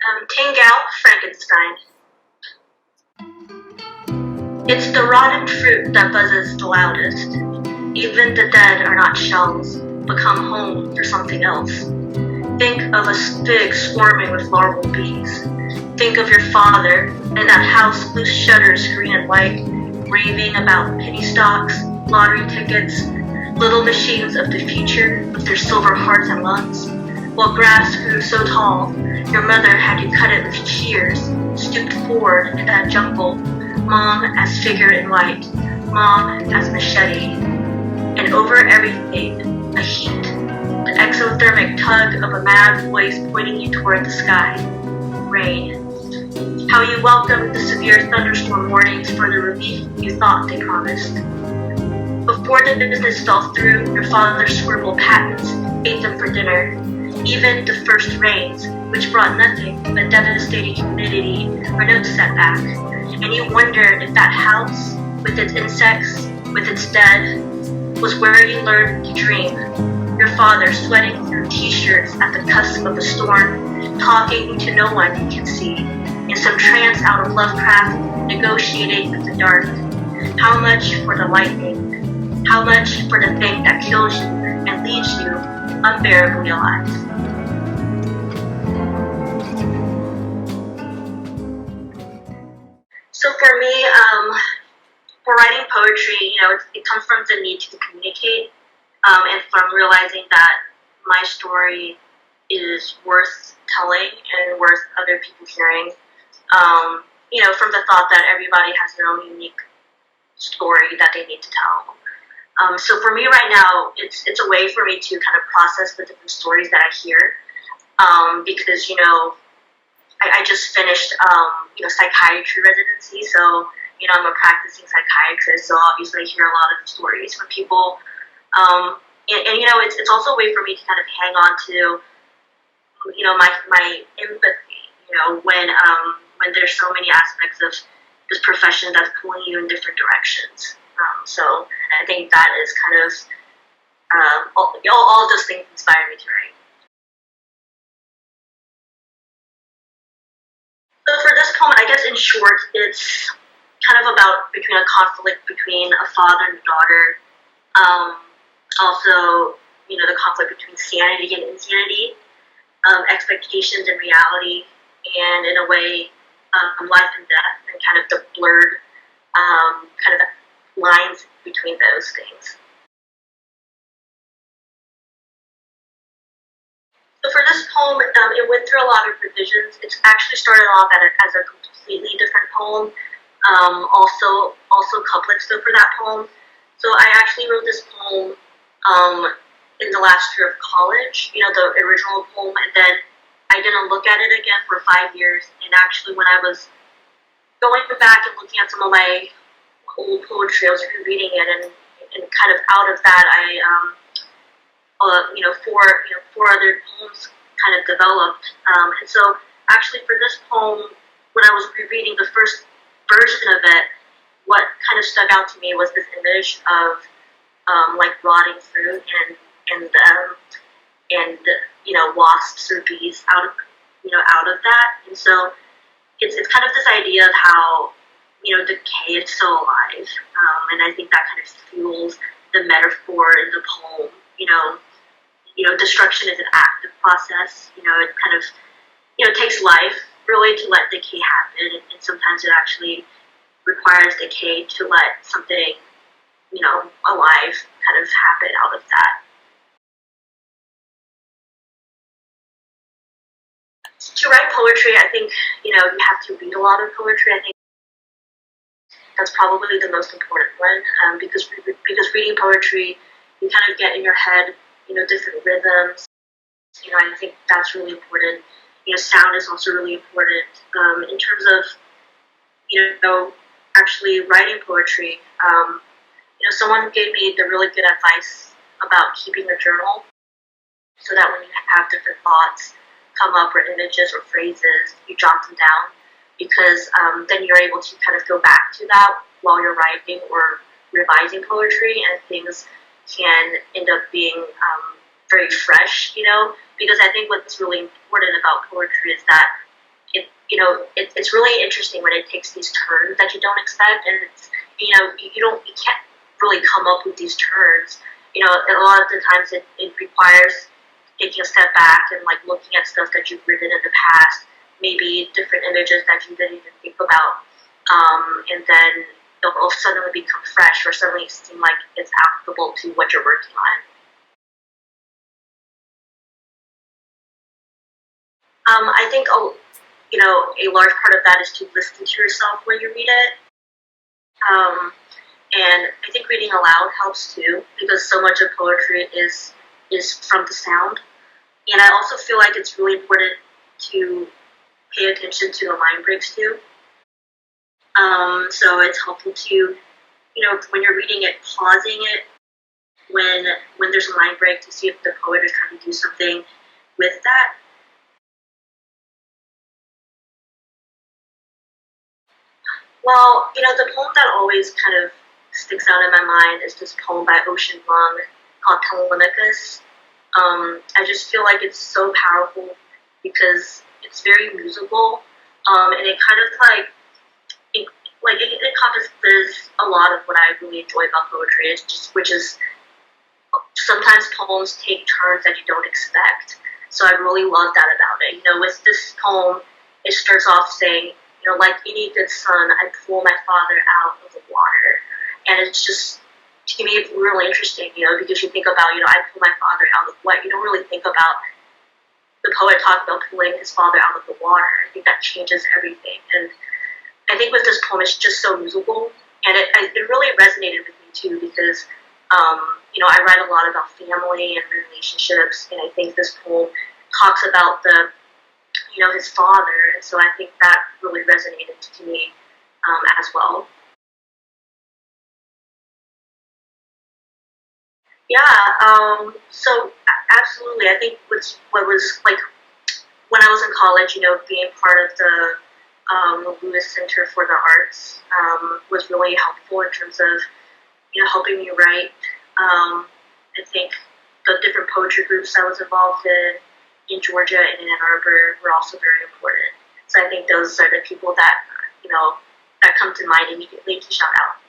Ting Gou, Frankenstein. It's the rotten fruit that buzzes the loudest. Even the dead are not shells, but come home for something else. Think of a fig swarming with larval bees. Think of your father in that house, loose shutters, green and white, raving about penny stocks, lottery tickets, little machines of the future with their silver hearts and lungs. While grass grew so tall, your mother had to cut it with shears, stooped forward in that jungle, Mom as figure in white, Mom as machete, and over everything, a heat, the exothermic tug of a mad voice pointing you toward the sky. Rain. How you welcomed the severe thunderstorm warnings for the relief you thought they promised. Before the business fell through, your father's scribbled patents, ate them for dinner. Even the first rains, which brought nothing but devastating humidity, were no setback. And you wondered if that house, with its insects, with its dead, was where you learned to dream. Your father sweating through t-shirts at the cusp of the storm, talking to no one he can see, in some trance out of Lovecraft, negotiating with the dark. How much for the lightning? How much for the thing that kills you and leaves you unbearably alive? So for me, for writing poetry, it comes from the need to communicate, and from realizing that my story is worth telling and worth other people hearing. From the thought that everybody has their own unique story that they need to tell. So for me right now, it's a way for me to kind of process the different stories that I hear, because I just finished psychiatry residency, so I'm a practicing psychiatrist, so obviously I hear a lot of stories from people, and it's also a way for me to kind of hang on to my empathy, when there's so many aspects of this profession that's pulling you in different directions. So I think that is kind of all of those things inspire me to write. So for this poem, I guess in short, it's kind of about between a conflict between a father and a daughter. Also, the conflict between sanity and insanity, expectations and reality, and in a way, life and death, and kind of the blurred kind of lines between those things. So for this poem, it went through a lot of revisions. It actually started off as a completely different poem. Also couplets though for that poem. So I actually wrote this poem in the last year of college, the original poem, and then I didn't look at it again for 5 years. And actually when I was going back and looking at some of my old poetry, I was rereading it, and kind of out of that, I four other poems kind of developed. And so actually for this poem, when I was rereading the first version of it, what kind of stuck out to me was this image of like rotting fruit and wasps or bees out of that. And so it's kind of this idea of how decay is so alive, and I think that kind of fuels the metaphor in the poem. Destruction is an active process. It kind of takes life really to let decay happen, and sometimes it actually requires decay to let something alive kind of happen out of that. To write poetry, I think you have to read a lot of poetry. I think that's probably the most important one, because reading poetry, you kind of get in your head different rhythms. I think that's really important. Sound is also really important in terms of actually writing poetry. Someone gave me the really good advice about keeping a journal, so that when you have different thoughts come up, or images or phrases, you jot them down, because then you're able to kind of go back to that while you're writing or revising poetry, and things can end up being very fresh, because I think what's really important about poetry is that it's really interesting when it takes these turns that you don't expect, and it's you can't really come up with these turns. A lot of the times it requires taking a step back and like looking at stuff that you've written in the past, maybe different images that you didn't even think about, and then it'll suddenly become fresh or suddenly seem like it's applicable to what you're working on. I think a large part of that is to listen to yourself when you read it. Um, and I think reading aloud helps too, because so much of poetry is from the sound. And I also feel like it's really important to pay attention to the line breaks too. So it's helpful to, when you're reading it, pausing it when there's a line break to see if the poet is trying to do something with that. Well, the poem that always kind of sticks out in my mind is this poem by Ocean Vuong called Telemachus. I just feel like it's so powerful because it's very musical, and it kind of it encompasses a lot of what I really enjoy about poetry, which is sometimes poems take turns that you don't expect. So I really love that about it. With this poem, it starts off saying, like any good son, I pull my father out of the water. And it's just, to me, it's really interesting, because you think about, I pull my father out of what? You don't really think about the poet talking about pulling his father out of the water. I think that changes everything. And I think with this poem, it's just so musical. And it really resonated with me, too, because, I write a lot about family and relationships. And I think this poem talks about his father. And so I think that really resonated to me as well. Yeah, so absolutely. I think what was like when I was in college, being part of the Lewis Center for the Arts was really helpful in terms of, helping me write. I think the different poetry groups I was involved in Georgia and in Ann Arbor were also very important. So I think those are the people that, that come to mind immediately to shout out.